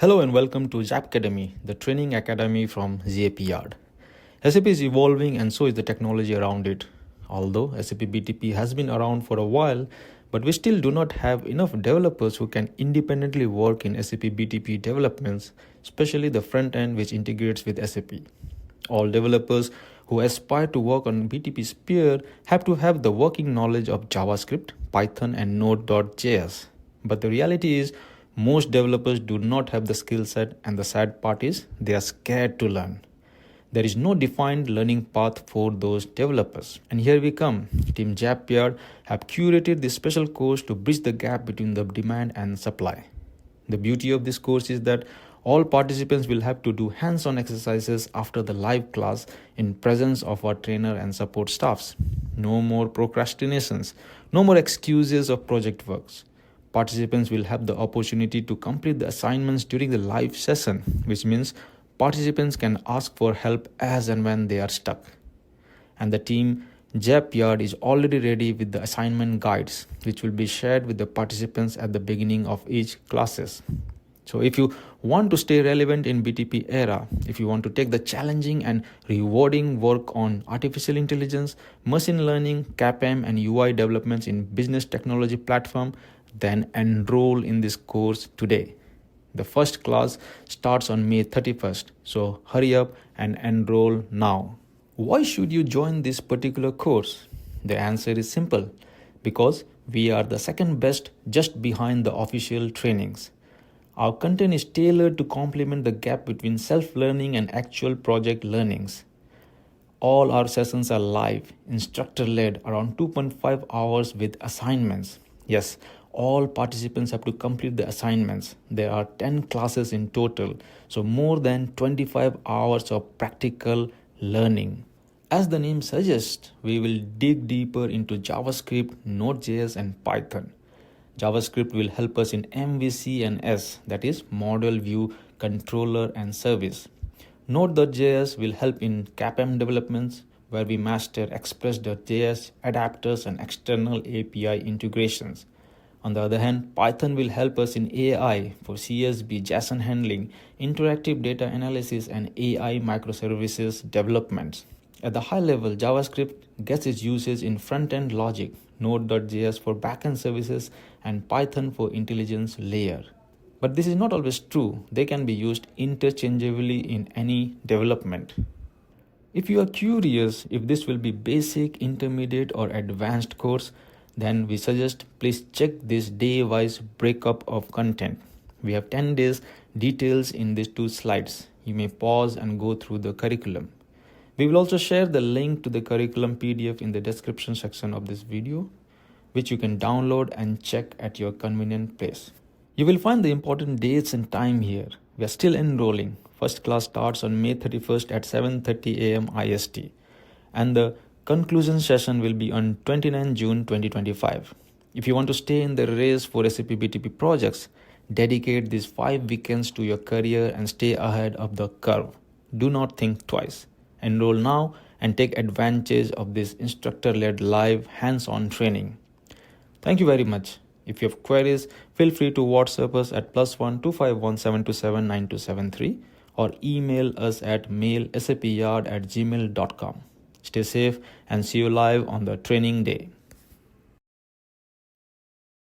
Hello and welcome to ZAPcademy, the training academy from ZAPyard. SAP is evolving and so is the technology around it. Although SAP BTP has been around for a while, but we still do not have enough developers who can independently work in SAP BTP developments, especially the front end which integrates with SAP. All developers who aspire to work on BTP Sphere have to have the working knowledge of JavaScript, Python and Node.js. But the reality is, most developers do not have the skill set, and the sad part is they are scared to learn. There is no defined learning path for those developers. And here we come. Team ZAPyard have curated this special course to bridge the gap between the demand and supply. The beauty of this course is that all participants will have to do hands-on exercises after the live class in presence of our trainer and support staffs. No more procrastinations, no more excuses of project works. Participants will have the opportunity to complete the assignments during the live session, which means participants can ask for help as and when they are stuck. And the team ZAPyard is already ready with the assignment guides, which will be shared with the participants at the beginning of each classes. So if you want to stay relevant in BTP era, if you want to take the challenging and rewarding work on artificial intelligence, machine learning, CAPM and UI developments in business technology platform, then enroll in this course today. The first class starts on May 31st, so hurry up and enroll now. Why should you join this particular course? The answer is simple, because we are the second best just behind the official trainings. Our content is tailored to complement the gap between self-learning and actual project learnings. All our sessions are live, instructor-led, around 2.5 hours with assignments. Yes, all participants have to complete the assignments. There are 10 classes in total, so more than 25 hours of practical learning. As the name suggests, we will dig deeper into JavaScript, Node.js and Python. JavaScript will help us in MVC and S, that is Model View, Controller and Service. Node.js will help in CAPM developments, where we master Express.js, adapters and external API integrations. On the other hand, Python will help us in AI for CSV, JSON handling, interactive data analysis, and AI microservices developments. At the high level, JavaScript gets its usage in front-end logic, Node.js for backend services, and Python for intelligence layer. But this is not always true. They can be used interchangeably in any development. If you are curious if this will be basic, intermediate, or advanced course, then we suggest please check this day-wise breakup of content. We have 10 days details in these 2 slides. You may pause and go through the curriculum. We will also share the link to the curriculum PDF in the description section of this video, which you can download and check at your convenient place. You will find the important dates and time here. We are still enrolling. First class starts on May 31st at 7:30 AM IST, and the conclusion session will be on 29 June 2025. If you want to stay in the race for SAP BTP projects, dedicate these 5 weekends to your career and stay ahead of the curve. Do not think twice. Enroll now and take advantage of this instructor-led live hands-on training. Thank you very much. If you have queries, feel free to WhatsApp us at +1 251 727 9273 or email us at mail@sapyard@gmail.com. Stay safe and see you live on the training day.